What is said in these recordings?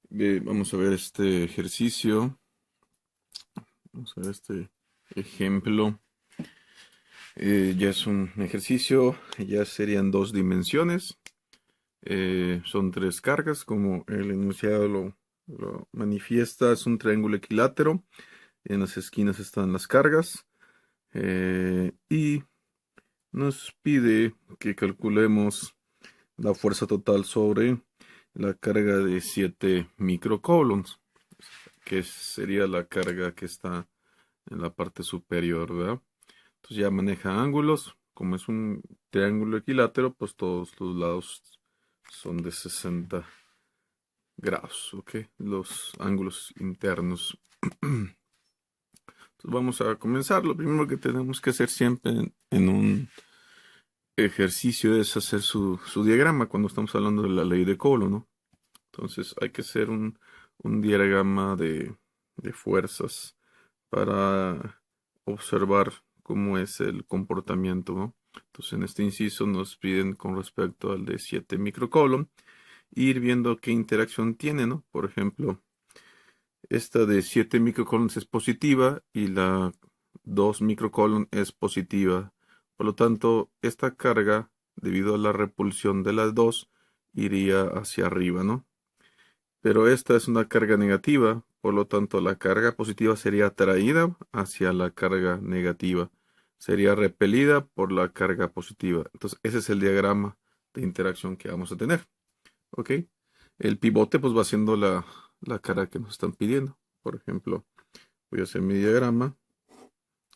Vamos a ver este ejercicio. Vamos a ver este ejemplo. Ya es un ejercicio, ya serían dos dimensiones. Son tres cargas, como el enunciado lo manifiesta. Es un triángulo equilátero. En las esquinas están las cargas. Y nos pide que calculemos la fuerza total sobre la carga de 7 microcoulombs, que sería la carga que está en la parte superior, ¿verdad? Entonces ya maneja ángulos. Como es un triángulo equilátero, pues todos los lados son de 60 grados, ¿ok? Los ángulos internos. Entonces vamos a comenzar. Lo primero que tenemos que hacer siempre en un ejercicio es hacer su diagrama cuando estamos hablando de la ley de Coulomb, ¿no? Entonces hay que hacer un diagrama de fuerzas para observar cómo es el comportamiento, ¿no? Entonces en este inciso nos piden con respecto al de 7 microcoulomb ir viendo qué interacción tiene, ¿no? Por ejemplo, esta de 7 microcoulombs es positiva y la 2 microcoulomb es positiva. Por lo tanto, esta carga, debido a la repulsión de las dos, iría hacia arriba, ¿no? Pero esta es una carga negativa, por lo tanto la carga positiva sería atraída hacia la carga negativa, sería repelida por la carga positiva. Entonces ese es el diagrama de interacción que vamos a tener. ¿Ok? El pivote pues va siendo la carga que nos están pidiendo. Por ejemplo, voy a hacer mi diagrama,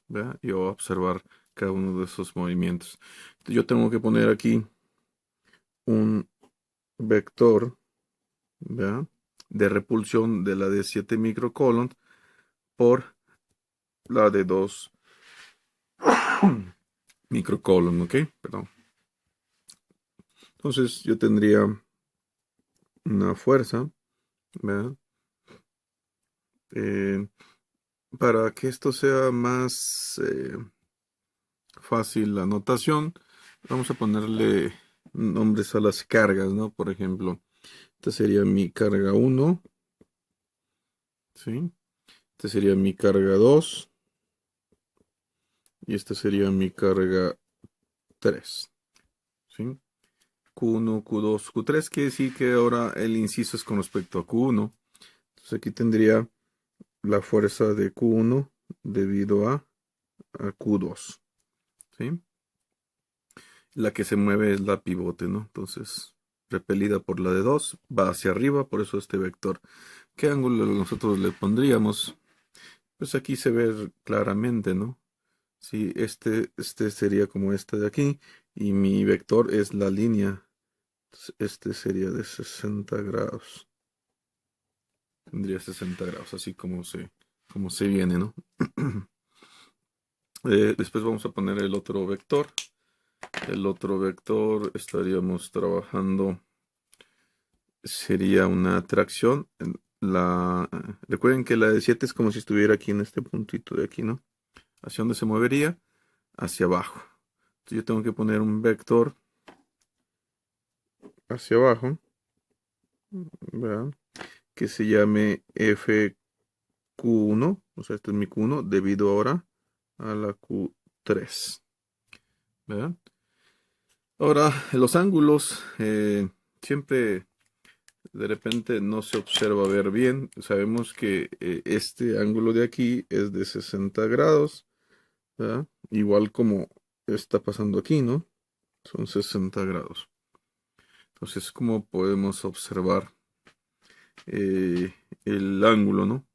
¿verdad? Y voy a observar cada uno de esos movimientos. Entonces, yo tengo que poner aquí un vector, ¿verdad? De repulsión de la de 7 microcoulomb por la de 2 microcoulomb, ¿ok? Perdón. Entonces yo tendría una fuerza, ¿verdad? Eh, para que esto sea más fácil la notación, vamos a ponerle nombres a las cargas, ¿no? Por ejemplo, esta sería mi carga 1, ¿sí? Esta sería mi carga 2 y esta sería mi carga 3, ¿sí? Q1, Q2, Q3 quiere decir que ahora el inciso es con respecto a Q1. Entonces aquí tendría la fuerza de Q1 debido a Q2, ¿sí? La que se mueve es la pivote, ¿no? Entonces, repelida por la de 2, va hacia arriba, por eso este vector. ¿Qué ángulo nosotros le pondríamos? Pues aquí se ve claramente, ¿no? Si este sería como este de aquí, y mi vector es la línea. Entonces, este sería de 60 grados. Tendría 60 grados, así como se viene, ¿no? Después vamos a poner el otro vector. El otro vector estaríamos trabajando, sería una tracción. Recuerden que la de 7 es como si estuviera aquí en este puntito de aquí, ¿no? ¿Hacia dónde se movería? Hacia abajo. Entonces yo tengo que poner un vector hacia abajo, ¿verdad? Que se llame FQ1, o sea, este es mi Q1, debido ahora a la Q3, ¿verdad? Ahora, los ángulos, siempre de repente no se observa ver bien. Sabemos que este ángulo de aquí es de 60 grados, ¿verdad? Igual como está pasando aquí, ¿no? Son 60 grados. Entonces, ¿cómo podemos observar eh, el ángulo, ¿no?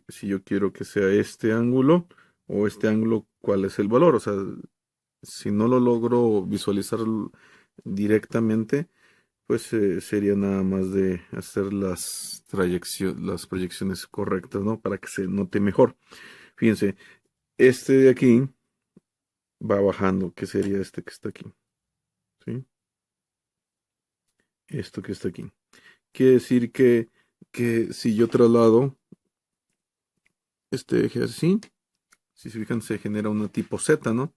Si yo quiero que sea este ángulo o este ángulo, ¿cuál es el valor? O sea, si no lo logro visualizar directamente, pues sería nada más de hacer las proyecciones correctas, ¿no? Para que se note mejor. Fíjense, este de aquí va bajando, que sería este que está aquí, ¿sí? Esto que está aquí. Quiere decir que si yo traslado este eje así, si se fijan, se genera una tipo Z, ¿no?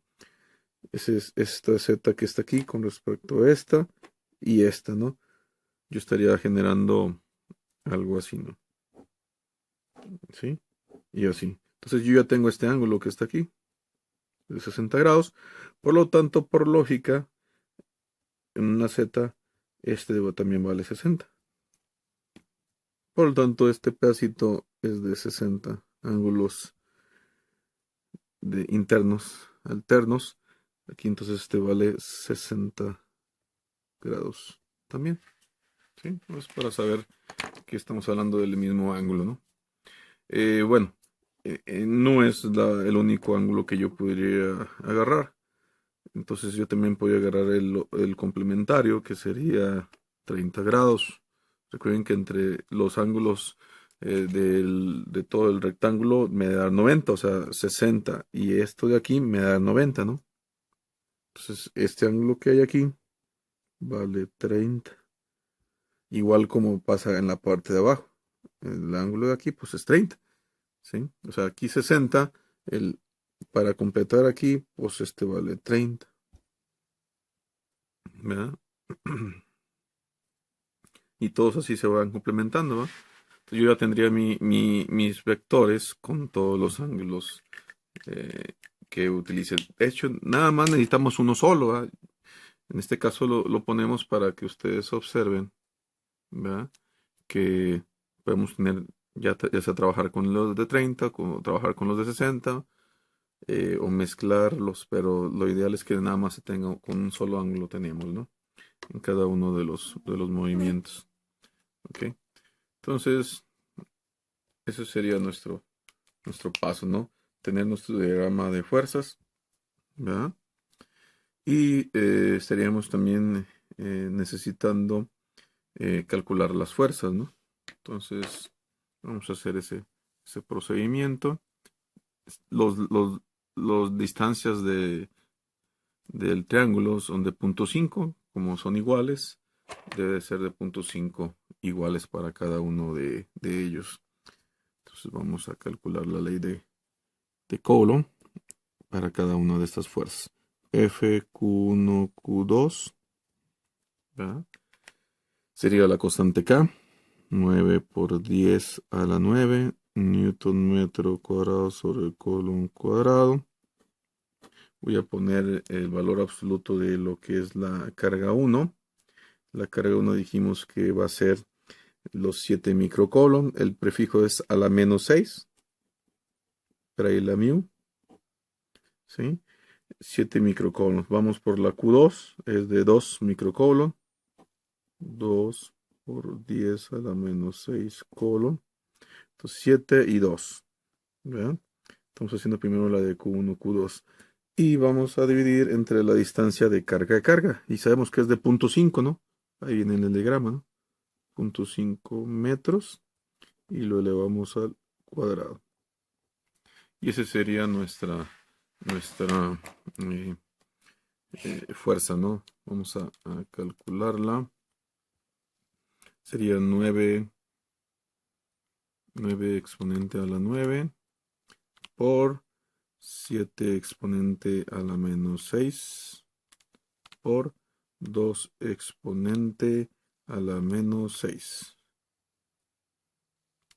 Esa es esta Z que está aquí con respecto a esta y esta, ¿no? Yo estaría generando algo así, ¿no? ¿Sí? Y así. Entonces yo ya tengo este ángulo que está aquí, de 60 grados. Por lo tanto, por lógica, en una Z, también vale 60. Por lo tanto, este pedacito es de 60 ángulos internos, alternos. Aquí entonces este vale 60 grados también. ¿Sí? Es para saber que estamos hablando del mismo ángulo, ¿no? Bueno, no es el único ángulo que yo podría agarrar. Entonces yo también podría agarrar el complementario, que sería 30 grados. Recuerden que entre los ángulos de todo el rectángulo me da 90, o sea, 60. Y esto de aquí me da 90, ¿no? Entonces este ángulo que hay aquí vale 30. Igual como pasa en la parte de abajo. El ángulo de aquí pues es 30. ¿Sí? O sea, aquí 60, para completar aquí, pues este vale 30, ¿verdad? Y todos así se van complementando, ¿va? Entonces yo ya tendría mis vectores con todos los ángulos eh, que utilice. De hecho, nada más necesitamos uno solo, ¿va? En este caso lo ponemos para que ustedes observen, ¿verdad? Que podemos tener, ya sea trabajar con los de 30, trabajar con los de 60, o mezclarlos, pero lo ideal es que nada más se tenga con un solo ángulo tenemos, ¿no? En cada uno de los movimientos. ¿Ok? Entonces, ese sería nuestro paso, ¿no? Tener nuestro diagrama de fuerzas, ¿verdad? Y estaríamos también necesitando calcular las fuerzas, ¿no? Entonces, vamos a hacer ese procedimiento. Los, los, los distancias del triángulo son de 0,5, como son iguales, debe ser de 0,5 iguales para cada uno de ellos. Entonces vamos a calcular la ley de Coulomb para cada una de estas fuerzas. F, Q1, Q2, ¿verdad? Sería la constante K, 9 por 10 a la 9, Newton metro cuadrado sobre el Coulomb cuadrado. Voy a poner el valor absoluto de lo que es la carga 1. La carga 1 dijimos que va a ser los 7 microcoulomb. El prefijo es a la menos 6. Para ahí la mu. ¿Sí? 7 microcoulomb. Vamos por la Q2. Es de 2 microcoulomb. 2 por 10 a la menos 6 coulomb. Entonces 7 y 2. ¿Vean? Estamos haciendo primero la de Q1, Q2. Y vamos a dividir entre la distancia de carga a carga. Y sabemos que es de 0,5, ¿no? Ahí viene el diagrama, ¿no? 0,5 metros. Y lo elevamos al cuadrado. Y esa sería nuestra eh, fuerza, ¿no? Vamos a calcularla. Sería 9 exponente a la 9 por 7 exponente a la menos 6 por 2 exponente a la menos 6.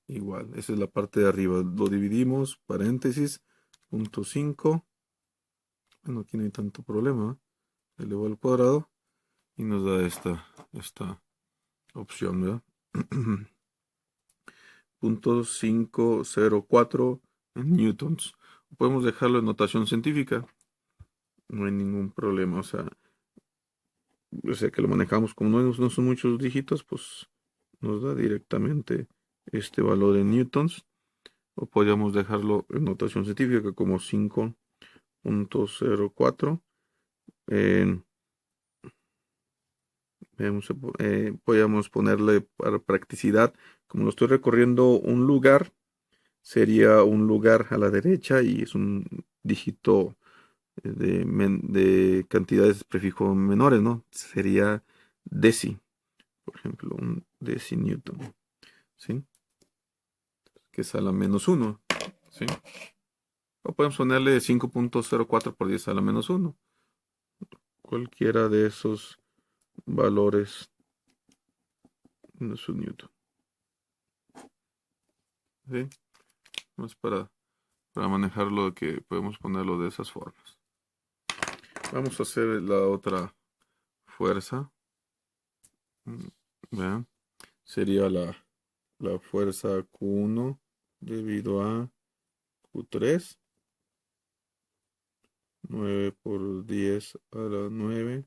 Igual, esa es la parte de arriba. Lo dividimos, paréntesis, 0,5. Bueno, aquí no hay tanto problema. Elevado al cuadrado y nos da esta opción, ¿verdad? 0,504 en newtons. Podemos dejarlo en notación científica. No hay ningún problema. O sea que lo manejamos como no son muchos dígitos, pues nos da directamente este valor en newtons. O podríamos dejarlo en notación científica como 5,04. Podríamos ponerle para practicidad, como lo estoy recorriendo un lugar, sería un lugar a la derecha y es un dígito de cantidades prefijo menores, ¿no? Sería deci, por ejemplo, un decinewton, ¿sí? Que es a la menos 1, ¿sí? O podemos ponerle 5,04 por 10 a la menos 1. Cualquiera de esos valores no es un newton. ¿sí? No es para manejarlo, que podemos ponerlo de esas formas. Vamos a hacer la otra fuerza. ¿Vean? Sería la fuerza Q1 debido a Q3. 9 por 10 a la 9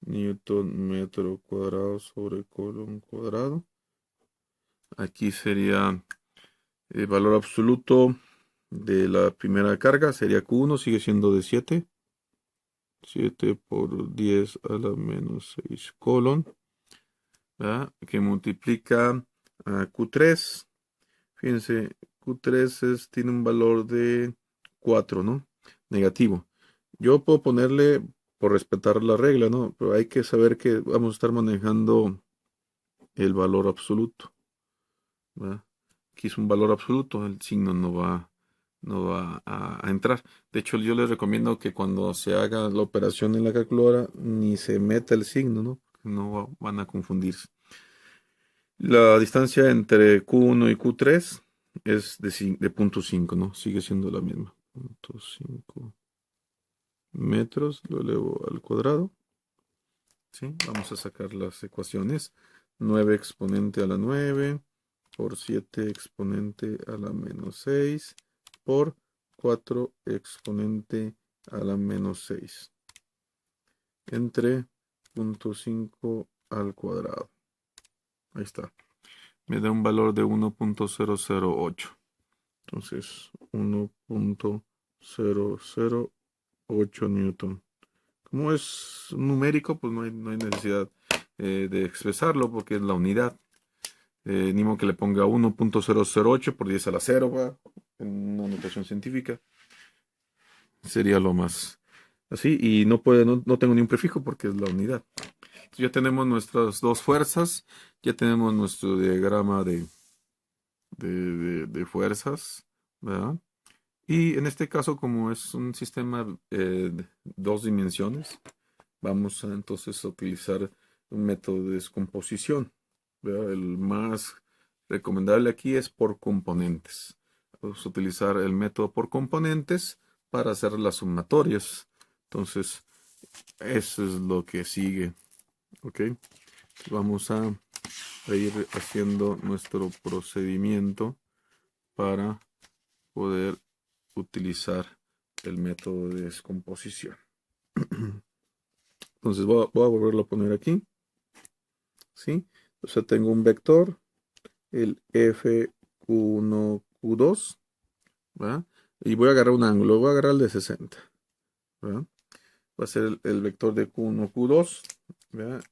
Newton metro cuadrado sobre colon cuadrado. Aquí sería el valor absoluto de la primera carga, sería Q1, sigue siendo de 7. 7 por 10 a la menos 6 colon, ¿verdad? Que multiplica a Q3. Fíjense, Q3 tiene un valor de 4, ¿no? Negativo. Yo puedo ponerle, por respetar la regla, ¿no? Pero hay que saber que vamos a estar manejando el valor absoluto, ¿verdad? Aquí es un valor absoluto, el signo no va a entrar. De hecho, yo les recomiendo que cuando se haga la operación en la calculadora, ni se meta el signo, ¿no? No van a confundirse. La distancia entre Q1 y Q3 es de 0.5, ¿no? Sigue siendo la misma. 0.5 metros, lo elevo al cuadrado. ¿Sí? Vamos a sacar las ecuaciones. 9 exponente a la 9 por 7 exponente a la menos 6 por 4 exponente a la menos 6 entre 0.5 al cuadrado. Ahí está. Me da un valor de 1.008. Entonces, 1.008 newton. Como es numérico, pues no hay necesidad de expresarlo porque es la unidad. Ni modo que le ponga 1.008 por 10 a la 0, ¿va? En una notación científica. Sería lo más así. Y no tengo ni un prefijo porque es la unidad. Entonces ya tenemos nuestras dos fuerzas. Ya tenemos nuestro diagrama de fuerzas, ¿verdad? Y en este caso, como es un sistema de dos dimensiones, vamos entonces a utilizar un método de descomposición, ¿verdad? El más recomendable aquí es por componentes. Vamos a utilizar el método por componentes para hacer las sumatorias. Entonces, eso es lo que sigue. ¿Ok? Vamos a ir haciendo nuestro procedimiento para poder utilizar el método de descomposición. Entonces voy a volverlo a poner aquí. ¿Sí? O sea, tengo un vector, el FQ1, Q2, ¿verdad? Y voy a agarrar un ángulo, voy a agarrar el de 60, ¿verdad? Va a ser el vector de Q1, Q2, ¿verdad?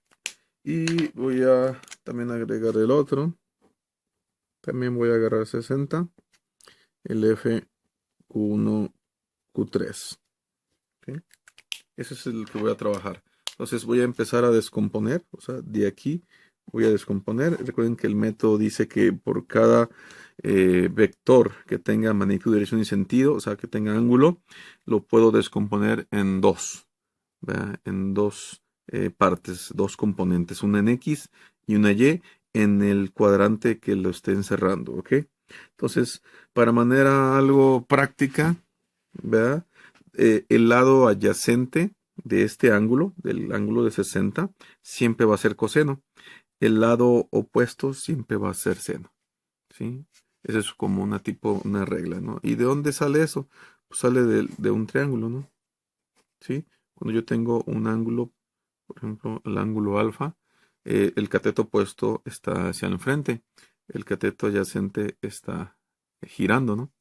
Y voy a también agregar el otro. También voy a agarrar 60, el FQ1, Q3. ¿Okay? Ese es el que voy a trabajar. Entonces voy a empezar a descomponer, o sea, de aquí voy a descomponer. Recuerden que el método dice que por cada vector que tenga magnitud, dirección y sentido, o sea, que tenga ángulo, lo puedo descomponer en dos, ¿verdad? En dos partes, dos componentes, una en X y una Y en el cuadrante que lo esté encerrando, ¿ok? Entonces, para manera algo práctica, ¿verdad? El lado adyacente de este ángulo, del ángulo de 60, siempre va a ser coseno. El lado opuesto siempre va a ser seno. ¿Sí? Esa es como una regla, ¿no? ¿Y de dónde sale eso? Pues sale de un triángulo, ¿no? ¿Sí? Cuando yo tengo un ángulo, por ejemplo, el ángulo alfa, el cateto opuesto está hacia el frente, el cateto adyacente está girando, ¿no?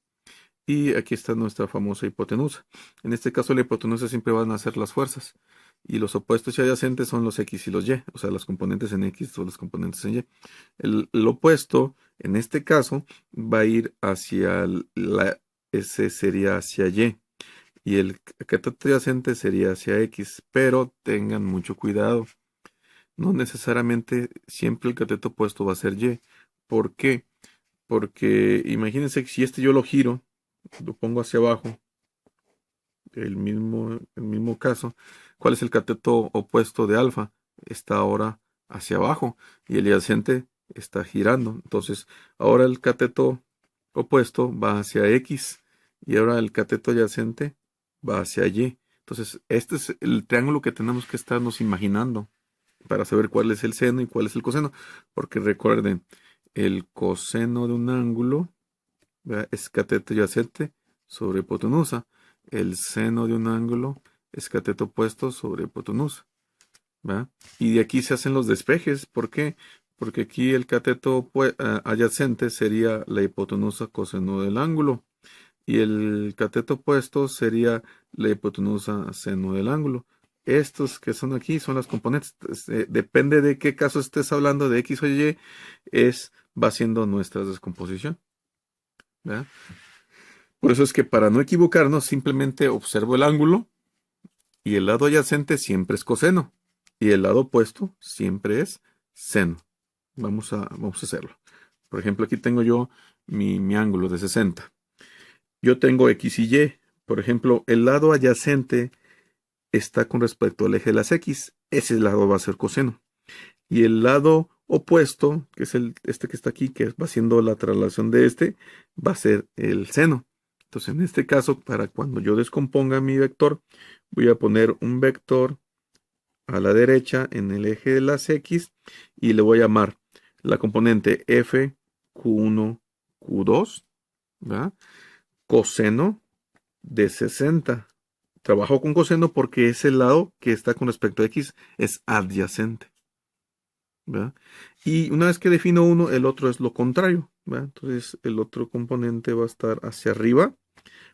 Y aquí está nuestra famosa hipotenusa. En este caso, la hipotenusa siempre van a ser las fuerzas. Y los opuestos y adyacentes son los X y los Y. O sea, las componentes en X o las componentes en Y. El opuesto, en este caso, va a ir hacia ese sería hacia Y. Y el cateto adyacente sería hacia X. Pero tengan mucho cuidado. No necesariamente siempre el cateto opuesto va a ser Y. ¿Por qué? Porque imagínense que si yo lo giro, lo pongo hacia abajo, el mismo caso, ¿cuál es el cateto opuesto de alfa? Está ahora hacia abajo y el adyacente está girando. Entonces, ahora el cateto opuesto va hacia X y ahora el cateto adyacente va hacia Y. Entonces, este es el triángulo que tenemos que estarnos imaginando para saber cuál es el seno y cuál es el coseno. Porque recuerden, el coseno de un ángulo, ¿verdad?, es cateto adyacente sobre hipotenusa. El seno de un ángulo es cateto opuesto sobre hipotenusa, ¿verdad? Y de aquí se hacen los despejes. ¿Por qué? Porque aquí el cateto adyacente sería la hipotenusa coseno del ángulo. Y el cateto opuesto sería la hipotenusa seno del ángulo. Estos que son aquí son las componentes. Depende de qué caso estés hablando, de X o Y, va siendo nuestra descomposición, ¿verdad? Por eso es que para no equivocarnos, simplemente observo el ángulo y el lado adyacente siempre es coseno. Y el lado opuesto siempre es seno. Vamos a hacerlo. Por ejemplo, aquí tengo yo mi ángulo de 60. Yo tengo X y Y. Por ejemplo, el lado adyacente está con respecto al eje de las X. Ese lado va a ser coseno. Y el lado opuesto, que es este que está aquí, que va siendo la traslación de este, va a ser el seno. Entonces, en este caso, para cuando yo descomponga mi vector, voy a poner un vector a la derecha en el eje de las X y le voy a llamar la componente f q1, q2, ¿verdad?, coseno de 60. Trabajo con coseno porque ese lado que está con respecto a X es adyacente, ¿verdad? Y una vez que defino uno, el otro es lo contrario, ¿verdad? Entonces el otro componente va a estar hacia arriba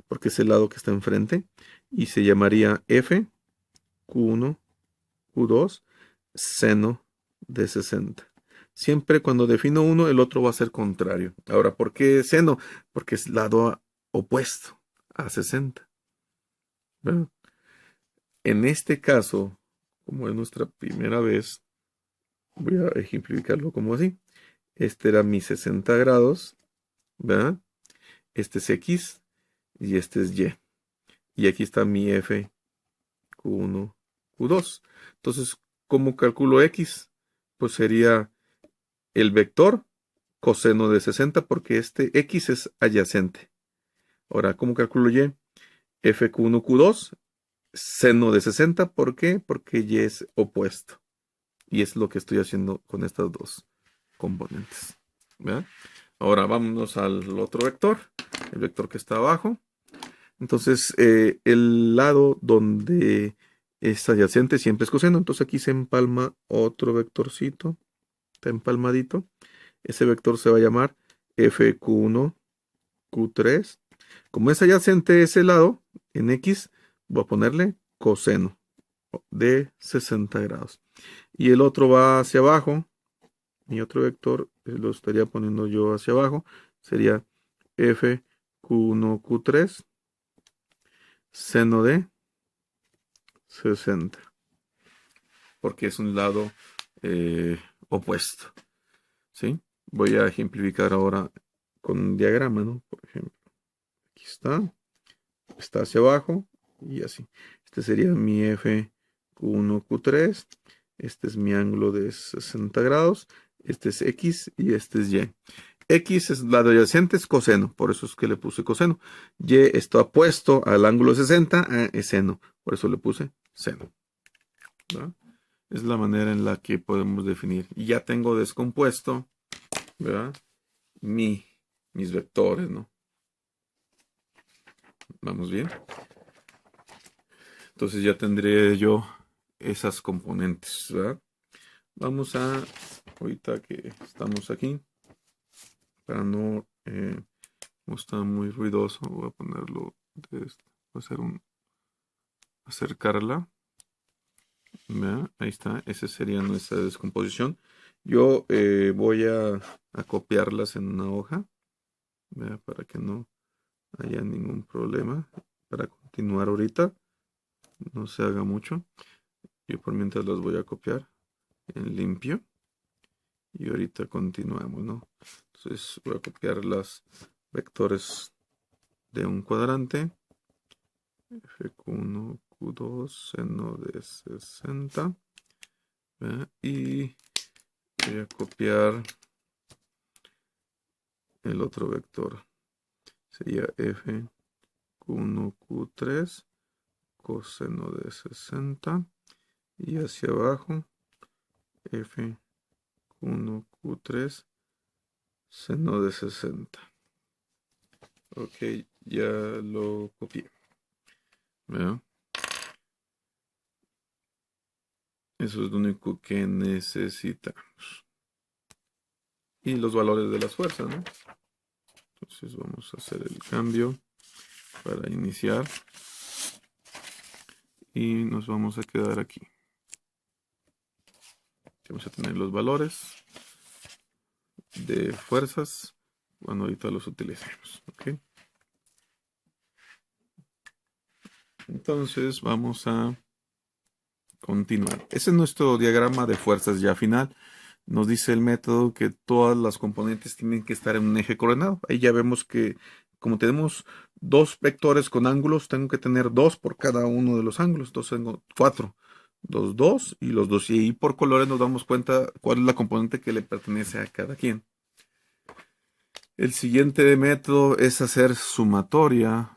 porque es el lado que está enfrente y se llamaría f q1, q2, seno de 60. Siempre cuando defino uno, el otro va a ser contrario. Ahora, ¿por qué seno? Porque es lado opuesto a 60, ¿verdad? En este caso, como es nuestra primera vez, voy a ejemplificarlo como así. Este era mi 60 grados, ¿verdad? Este es X y este es Y. Y aquí está mi F, Q1, Q2. Entonces, ¿cómo calculo X? Pues sería el vector coseno de 60 porque este X es adyacente. Ahora, ¿cómo calculo Y? F, Q1, Q2, seno de 60. ¿Por qué? Porque Y es opuesto. Y es lo que estoy haciendo con estas dos componentes, ¿verdad? Ahora vámonos al otro vector, el vector que está abajo. Entonces, el lado donde es adyacente siempre es coseno. Entonces aquí se empalma otro vectorcito. Está empalmadito. Ese vector se va a llamar FQ1, Q3. Como es adyacente ese lado, en X, voy a ponerle coseno de 60 grados. Y el otro va hacia abajo. Mi otro vector lo estaría poniendo yo hacia abajo. Sería f q1, q3, seno de 60. Porque es un lado opuesto, ¿sí? Voy a ejemplificar ahora con un diagrama, ¿no? Por ejemplo, aquí está hacia abajo y así. Este sería mi f q1, q3. Este es mi ángulo de 60 grados. Este es X y este es Y. X es lado adyacente, es coseno, por eso es que le puse coseno. Y está opuesto al ángulo 60, es seno, por eso le puse seno, ¿verdad? Es la manera en la que podemos definir. Y ya tengo descompuesto, ¿verdad?, mis vectores, ¿no? Vamos bien. Entonces ya tendré yo esas componentes, ¿verdad? Vamos a, ahorita que estamos aquí, para no está muy ruidoso, voy a ponerlo de esto. Voy a hacer acercarla. ¿Verdad? Ahí está, esa sería nuestra descomposición. Yo voy a copiarlas en una hoja, ¿verdad?, para que no haya ningún problema. Para continuar ahorita, no se haga mucho. Yo por mientras las voy a copiar en limpio. Y ahorita continuamos, ¿no? Entonces voy a copiar los vectores de un cuadrante. F1, Q2, seno de 60. ¿Verdad? Y voy a copiar el otro vector sería F Q1, Q3, coseno de 60. Y hacia abajo, F Q1, Q3, seno de 60. Ok, ya lo copié. ¿Veo? Eso es lo único que necesitamos. Y los valores de las fuerzas, ¿no? Entonces vamos a hacer el cambio para iniciar. Y nos vamos a quedar aquí. Vamos a tener los valores de fuerzas cuando ahorita los utilicemos. ¿Ok? Entonces vamos a continuar. Ese es nuestro diagrama de fuerzas ya final. Nos dice el método que todas las componentes tienen que estar en un eje coordenado. Ahí ya vemos que como tenemos dos vectores con ángulos, tengo que tener dos por cada uno de los ángulos. Entonces tengo cuatro. Los dos y los dos. Y ahí por colores nos damos cuenta cuál es la componente que le pertenece a cada quien. El siguiente método es hacer sumatoria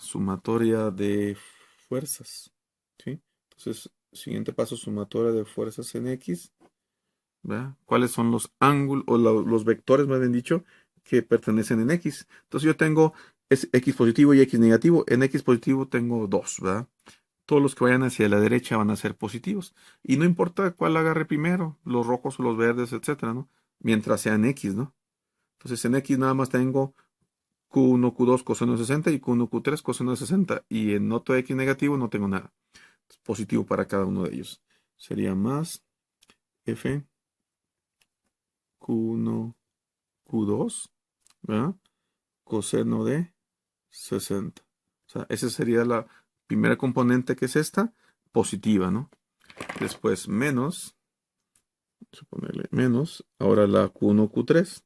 de fuerzas. ¿Sí? Entonces, siguiente paso, sumatoria de fuerzas en X. ¿Verdad? ¿Cuáles son los ángulos o los vectores, más bien dicho, que pertenecen en X? Entonces yo tengo X positivo y X negativo. En X positivo tengo dos, ¿verdad? Todos los que vayan hacia la derecha van a ser positivos. Y no importa cuál agarre primero, los rojos o los verdes, etcétera, ¿no? Mientras sean X, ¿no? Entonces en X nada más tengo Q1, Q2 coseno de 60 y Q1, Q3 coseno de 60. Y en otro X negativo no tengo nada. Es positivo para cada uno de ellos. Sería más F Q1, Q2, ¿verdad? Coseno de 60. O sea, esa sería la primera componente que es esta, positiva, ¿no? Después menos, vamos a ponerle menos, ahora la Q1, Q3.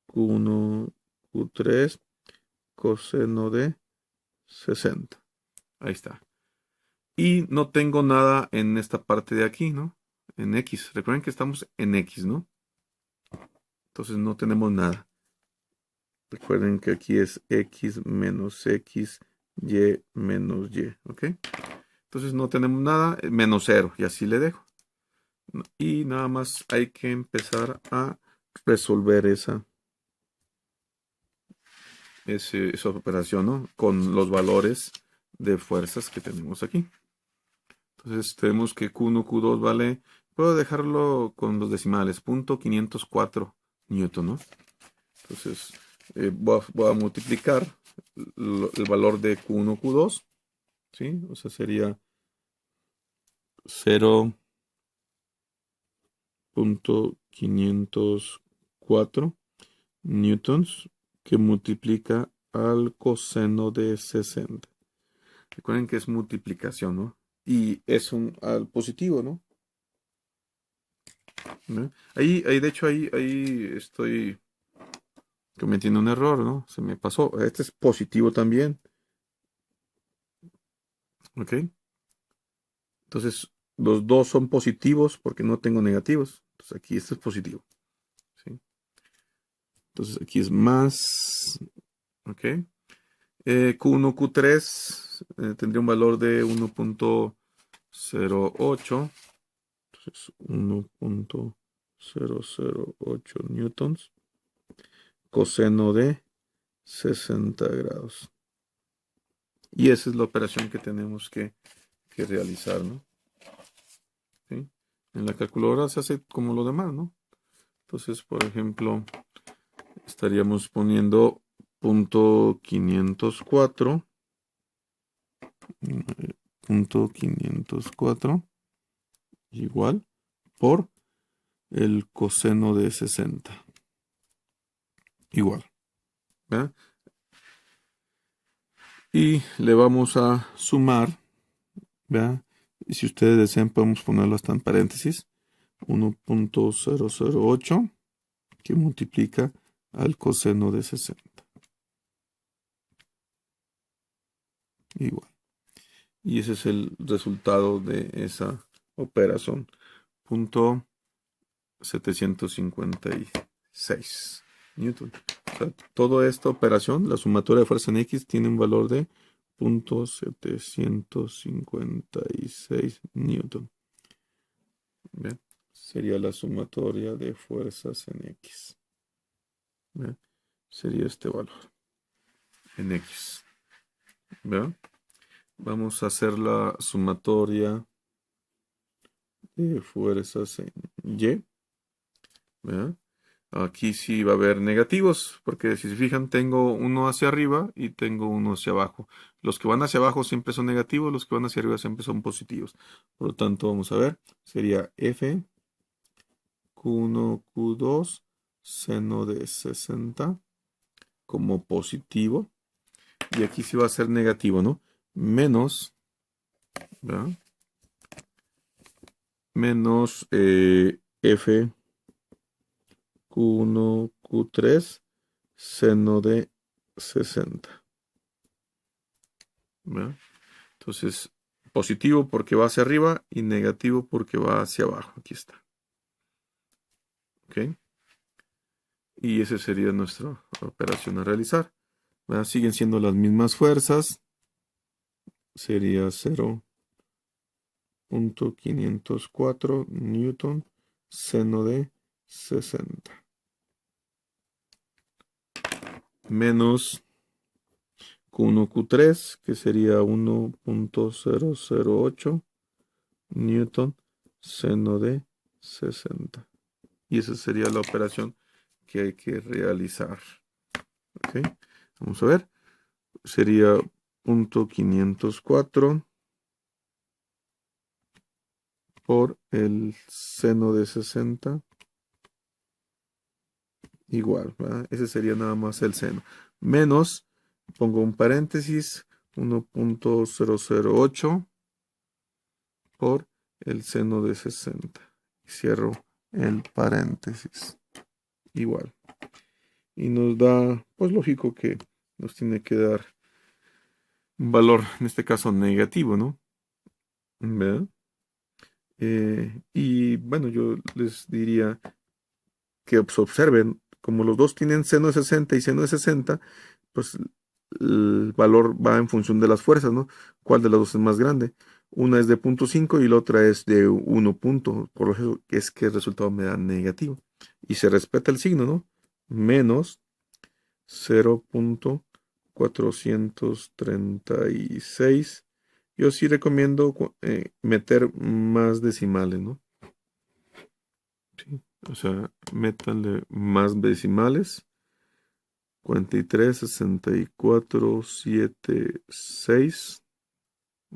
Q1, Q3, coseno de 60. Ahí está. Y no tengo nada en esta parte de aquí, ¿no? En X. Recuerden que estamos en X, ¿no? Entonces no tenemos nada. Recuerden que aquí es X menos X, Y menos Y, ¿ok? Entonces no tenemos nada, menos 0, y así le dejo. Y nada más hay que empezar a resolver esa operación, ¿no? Con los valores de fuerzas que tenemos aquí. Entonces tenemos que Q1, Q2 vale, puedo dejarlo con los decimales, 0.504 newton, ¿no? Entonces voy a multiplicar el valor de Q1, Q2, ¿sí? O sea, sería 0.504 newtons que multiplica al coseno de 60. Recuerden que es multiplicación, ¿no? Y es un al positivo, ¿no? ¿No? De hecho, ahí estoy cometiendo un error, ¿no? Se me pasó. Este es positivo también. ¿Ok? Entonces, los dos son positivos porque no tengo negativos. Entonces, aquí este es positivo. ¿Sí? Entonces, aquí es más. ¿Ok? Q1, Q3 tendría un valor de 1.08. Entonces, 1.008 newtons. Coseno de 60 grados. Y esa es la operación que tenemos que realizar, ¿no? ¿Sí? En la calculadora se hace como lo demás, ¿no? Entonces, por ejemplo, estaríamos poniendo .504, .504 igual por el coseno de 60. Igual, ¿verdad? Y le vamos a sumar, ¿verdad? Y si ustedes desean, podemos ponerlo hasta en paréntesis. 1.008 que multiplica al coseno de 60. Igual. Y ese es el resultado de esa operación. Punto 756 newton. sea, toda esta operación, la sumatoria de fuerza en X, tiene un valor de 0.756 newton. ¿Ve? Sería la sumatoria de fuerzas en X. ¿Ve? Sería este valor en X. ¿Ve? Vamos a hacer la sumatoria de fuerzas en Y. ¿Ve? Aquí sí va a haber negativos, porque si se fijan, tengo uno hacia arriba y tengo uno hacia abajo. Los que van hacia abajo siempre son negativos, los que van hacia arriba siempre son positivos. Por lo tanto, vamos a ver, sería F Q1, Q2, seno de 60 como positivo. Y aquí sí va a ser negativo, ¿no? Menos, ¿verdad? Menos F Q1, Q3, seno de 60. ¿Verdad? Entonces, positivo porque va hacia arriba y negativo porque va hacia abajo. Aquí está. ¿Ok? Y esa sería nuestra operación a realizar. ¿Verdad? Siguen siendo las mismas fuerzas. Sería 0.504 newton seno de 60. Menos Q1, Q3, que sería 1.008 newton seno de 60. Y esa sería la operación que hay que realizar. ¿Okay? Vamos a ver. Sería 0.504 por el seno de 60. Igual, ¿verdad? Ese sería nada más el seno. Menos, pongo un paréntesis, 1.008 por el seno de 60. Y cierro el paréntesis. Igual. Y nos da, pues lógico que nos tiene que dar un valor, en este caso negativo, ¿no? ¿Verdad? Y bueno, yo les diría que observen, como los dos tienen seno de 60 y seno de 60, pues el valor va en función de las fuerzas, ¿no? ¿Cuál de las dos es más grande? Una es de 0.5 y la otra es de 1 punto, por lo que es que el resultado me da negativo. Y se respeta el signo, ¿no? Menos 0.436. Yo sí recomiendo meter más decimales, ¿no? Sí, o sea, métanle más decimales. 43, 64, 7, 6.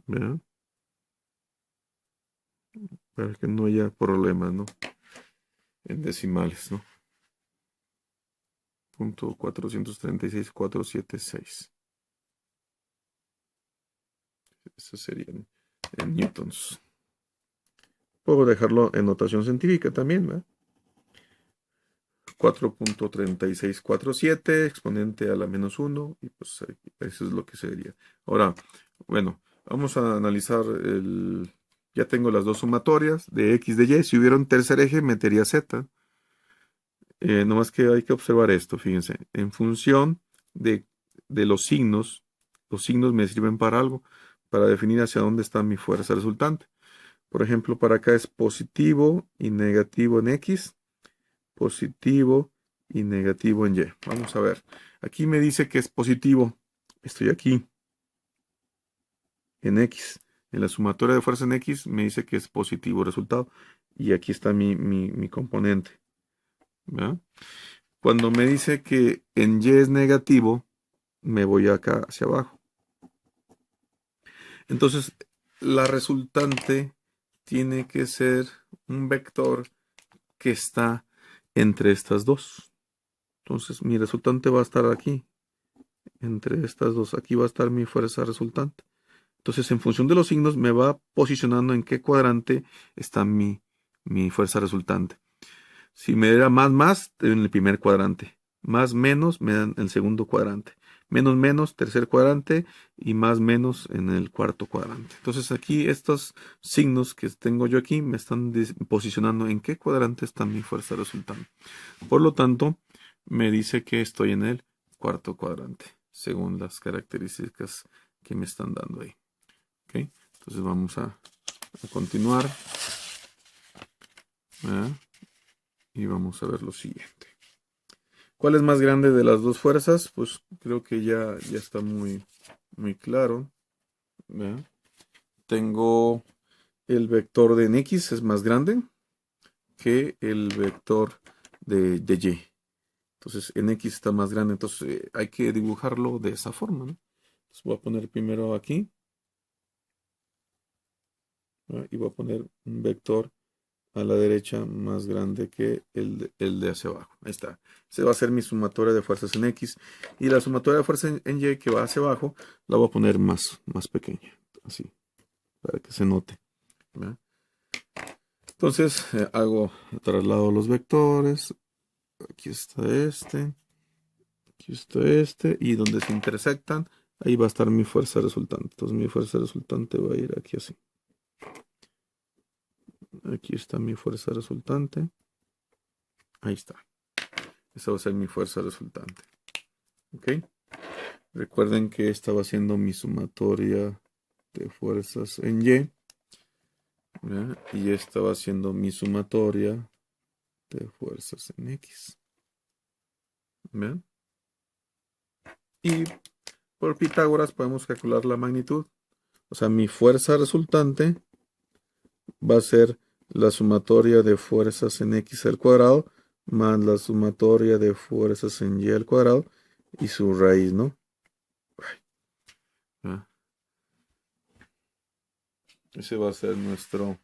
¿Verdad? Para que no haya problema, ¿no? En decimales, ¿no? Punto 436, 476. Eso sería en newtons. Puedo dejarlo en notación científica también, ¿verdad? 4.3647, exponente a la menos 1, y pues eso es lo que sería. Ahora, bueno, vamos a analizar ya tengo las dos sumatorias de X de Y. Si hubiera un tercer eje, metería Z. Nomás que hay que observar esto, fíjense. En función de los signos me sirven para algo, para definir hacia dónde está mi fuerza resultante. Por ejemplo, para acá es positivo y negativo en X, positivo y negativo en Y. Vamos a ver. Aquí me dice que es positivo. Estoy aquí en X. En la sumatoria de fuerza en X me dice que es positivo el resultado. Y aquí está mi componente. ¿Verdad? Cuando me dice que en Y es negativo, me voy acá hacia abajo. Entonces, la resultante tiene que ser un vector que está entre estas dos. Entonces, mi resultante va a estar aquí, entre estas dos. Aquí va a estar mi fuerza resultante. Entonces, en función de los signos, me va posicionando en qué cuadrante está mi fuerza resultante. Si me da más, en el primer cuadrante. Más, menos, me dan el segundo cuadrante. Menos, menos, tercer cuadrante. Y más, menos, en el cuarto cuadrante. Entonces aquí estos signos que tengo yo aquí me están posicionando en qué cuadrante está mi fuerza resultante. Por lo tanto, me dice que estoy en el cuarto cuadrante, según las características que me están dando ahí. ¿Ok? Entonces vamos a continuar. ¿Verdad? Y vamos a ver lo siguiente. ¿Cuál es más grande de las dos fuerzas? Pues creo que ya está muy claro. ¿Verdad? Tengo el vector de en X es más grande que el vector de Y. Entonces en X está más grande, entonces hay que dibujarlo de esa forma, ¿no? Entonces voy a poner primero aquí, ¿verdad? Y voy a poner un vector a la derecha más grande que el de hacia abajo. Ahí está. Ese va a ser mi sumatoria de fuerzas en X. Y la sumatoria de fuerzas en Y que va hacia abajo, la voy a poner más pequeña. Así, para que se note. ¿Verdad? Entonces, traslado los vectores. Aquí está este. Aquí está este. Y donde se intersectan, ahí va a estar mi fuerza resultante. Entonces, mi fuerza resultante va a ir aquí así. Aquí está mi fuerza resultante. Ahí está. Esa va a ser mi fuerza resultante. ¿Ok? Recuerden que esta va siendo mi sumatoria de fuerzas en Y. ¿Verdad? Y esta va siendo mi sumatoria de fuerzas en X. ¿Verdad? Y por Pitágoras podemos calcular la magnitud. O sea, mi fuerza resultante va a ser la sumatoria de fuerzas en X al cuadrado más la sumatoria de fuerzas en Y al cuadrado y su raíz, ¿no? ¿Verdad? Ese va a ser nuestra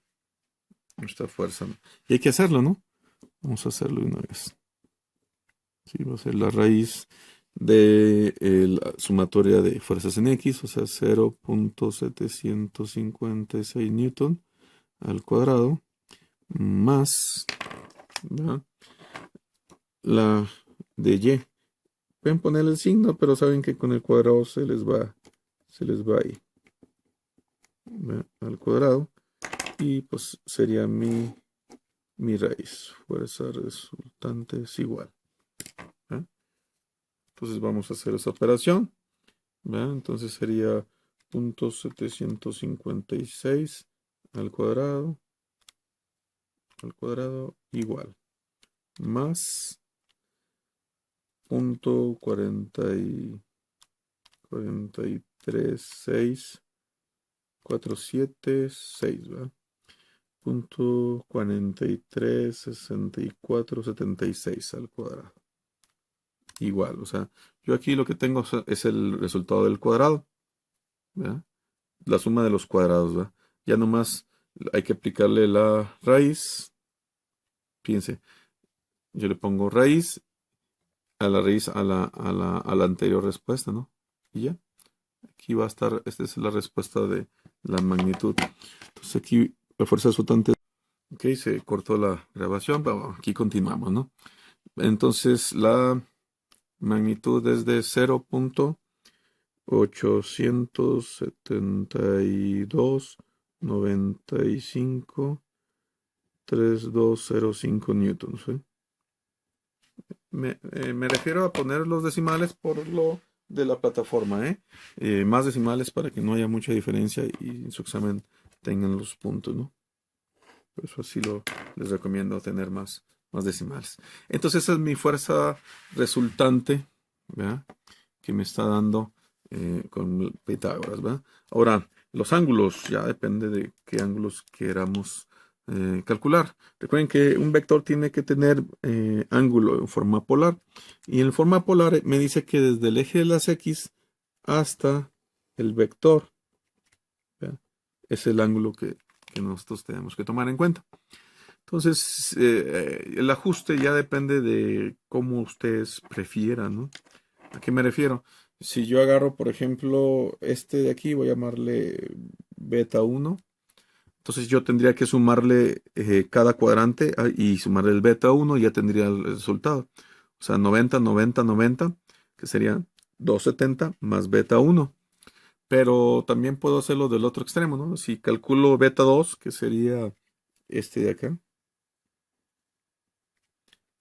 fuerza. Y hay que hacerlo, ¿no? Vamos a hacerlo de una vez. Sí, va a ser la raíz de la sumatoria de fuerzas en X, o sea, 0.756 newton al cuadrado, más, ¿verdad? La de Y. Pueden ponerle el signo, pero saben que con el cuadrado se les va ahí, ¿verdad? Al cuadrado. Y pues sería mi raíz. Fuerza resultante es igual. ¿Verdad? Entonces vamos a hacer esa operación. ¿Verdad? Entonces sería 0.756 al cuadrado igual más 0.43647 ¿verdad? 0.436476 al cuadrado igual, o sea, yo aquí lo que tengo es el resultado del cuadrado, ¿verdad? La suma de los cuadrados, ¿verdad? Ya nomás hay que aplicarle la raíz. Fíjense, yo le pongo raíz a la raíz a la anterior respuesta, ¿no? Y ya, aquí va a estar, esta es la respuesta de la magnitud. Entonces aquí la fuerza resultante, ok, se cortó la grabación, pero aquí continuamos, ¿no? Entonces la magnitud es de 0.872953205 newtons, ¿sí? Me refiero a poner los decimales por lo de la plataforma, ¿eh? Más decimales para que no haya mucha diferencia y en su examen tengan los puntos, ¿no? Por eso así les recomiendo tener más decimales. Entonces esa es mi fuerza resultante, ¿verdad? Que me está dando con Pitágoras, ¿verdad? Ahora, los ángulos, ya depende de qué ángulos queramos calcular. Recuerden que un vector tiene que tener ángulo en forma polar. Y en forma polar me dice que desde el eje de las X hasta el vector, ¿verdad? Es el ángulo que nosotros tenemos que tomar en cuenta. Entonces, el ajuste ya depende de cómo ustedes prefieran, ¿no? ¿A qué me refiero? Si yo agarro, por ejemplo, este de aquí, voy a llamarle beta 1. Entonces yo tendría que sumarle cada cuadrante y sumarle el beta 1 y ya tendría el resultado. O sea, 90, 90, 90, que sería 270 más beta 1. Pero también puedo hacerlo del otro extremo, ¿no? Si calculo beta 2, que sería este de acá,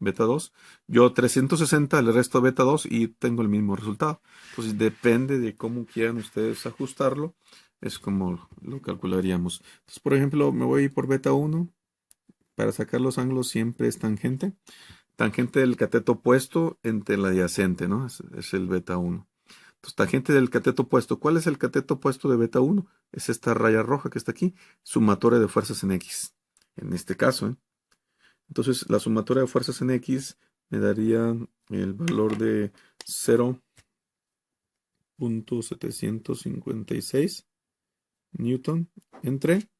beta 2. Yo 360 le resto beta 2 y tengo el mismo resultado. Entonces depende de cómo quieran ustedes ajustarlo. Es como lo calcularíamos. Entonces, por ejemplo, me voy a ir por beta 1. Para sacar los ángulos siempre es tangente. Tangente del cateto opuesto entre el adyacente, ¿no? Es el beta 1. Entonces, tangente del cateto opuesto. ¿Cuál es el cateto opuesto de beta 1? Es esta raya roja que está aquí. Sumatoria de fuerzas en X. En este caso, ¿eh? Entonces, la sumatoria de fuerzas en X me daría el valor de 0.756 Newton entre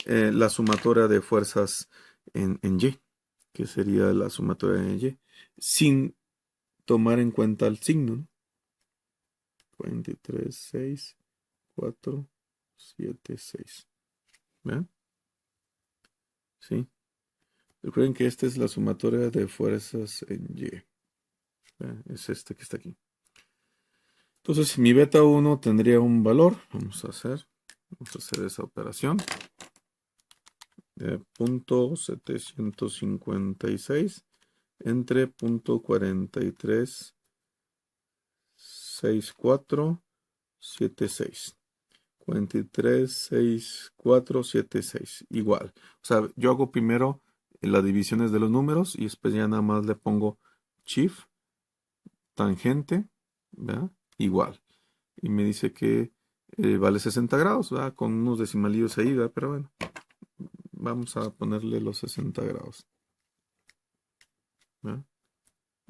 la sumatoria de fuerzas en Y, que sería la sumatoria en Y, sin tomar en cuenta el signo, ¿no? 23, 6, 4, 7, 6. ¿Vean? ¿Sí? Recuerden que esta es la sumatoria de fuerzas en Y. ¿Vean? Es este que está aquí. Entonces, mi beta 1 tendría un valor. Vamos a hacer esa operación. Punto 756 entre punto 43, 6476. 43, 6476. Igual. O sea, yo hago primero las divisiones de los números y después ya nada más le pongo shift, tangente, ¿verdad? Igual. Y me dice que vale 60 grados, ¿verdad? Con unos decimalillos ahí, ¿verdad? Pero bueno, vamos a ponerle los 60 grados, ¿verdad?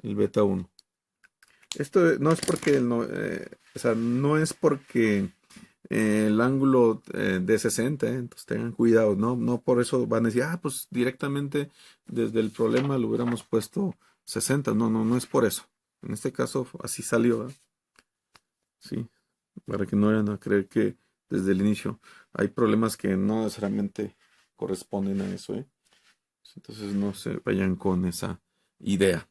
El beta 1. Esto no es porque o sea, no es porque el ángulo de 60, entonces tengan cuidado, ¿no? No por eso van a decir, pues directamente desde el problema lo hubiéramos puesto 60. No, no, no es por eso. En este caso así salió, ¿verdad? Sí, para que no vayan a creer que desde el inicio hay problemas que no necesariamente corresponden a eso, ¿eh? Entonces no se vayan con esa idea.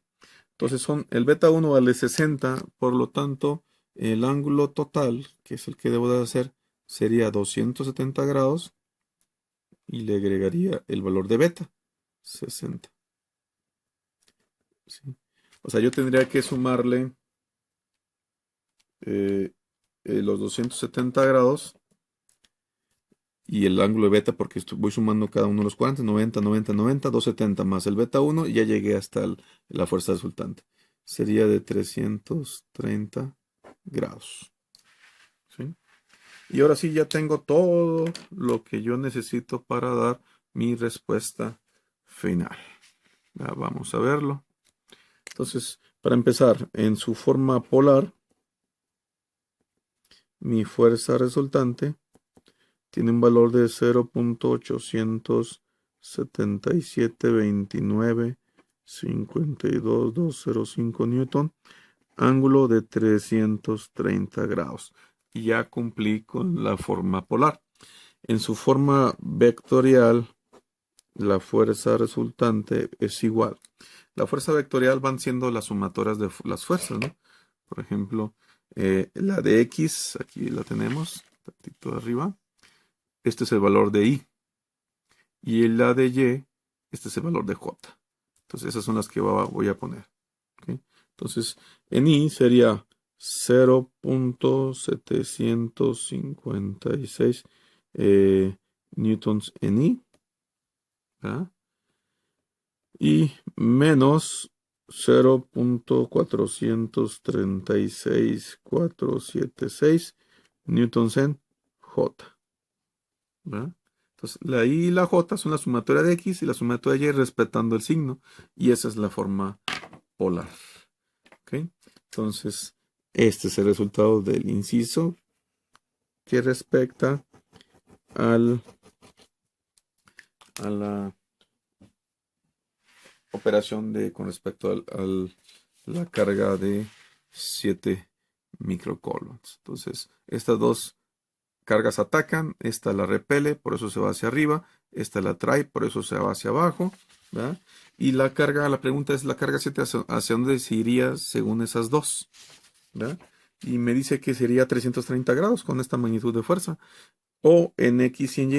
Entonces el beta 1 vale 60, por lo tanto, el ángulo total, que es el que debo de hacer, sería 270 grados y le agregaría el valor de beta, 60. ¿Sí? O sea, yo tendría que sumarle los 270 grados y el ángulo de beta, porque voy sumando cada uno de los cuadrantes, 90, 90, 90, 270 más el beta 1 y ya llegué hasta la fuerza resultante. Sería de 330 grados. ¿Sí? Y ahora sí ya tengo todo lo que yo necesito para dar mi respuesta final. Ya vamos a verlo. Entonces, para empezar, en su forma polar, mi fuerza resultante tiene un valor de 0.87729,52205 newton, ángulo de 330 grados. Y ya cumplí con la forma polar. En su forma vectorial, la fuerza resultante es igual. La fuerza vectorial van siendo las sumatorias de las fuerzas, ¿no? Por ejemplo, la de X, aquí la tenemos, tantito arriba. Este es el valor de Y. Y la de Y, este es el valor de J. Entonces, esas son las que voy a poner. ¿Okay? Entonces, en Y sería 0.756 newtons en Y. ¿Verdad? Y menos 0.436476 newtons en J. ¿Verdad? Entonces, la I y la J son la sumatoria de X y la sumatoria de Y respetando el signo. Y esa es la forma polar. ¿Okay? Entonces, este es el resultado del inciso que respecta a la operación con respecto a la carga de 7 microcoulombs. Entonces, estas dos cargas atacan, esta la repele, por eso se va hacia arriba, esta la trae, por eso se va hacia abajo, ¿verdad? Y la pregunta es, ¿la carga 7 hacia dónde se iría según esas dos? ¿Verdad? Y me dice que sería 330 grados con esta magnitud de fuerza. O en X y en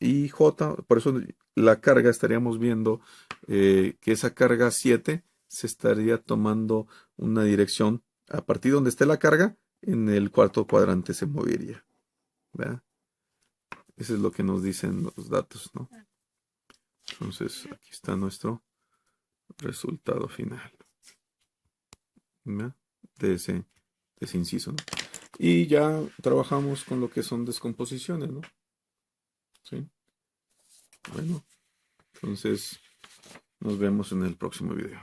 y J, por eso la carga estaríamos viendo que esa carga 7 se estaría tomando una dirección a partir de donde esté la carga, en el cuarto cuadrante se movería, ¿verdad? Eso es lo que nos dicen los datos, ¿no? Entonces, aquí está nuestro resultado final, ¿verdad? De ese inciso, ¿no? Y ya trabajamos con lo que son descomposiciones, ¿no? Sí. Bueno, entonces nos vemos en el próximo video.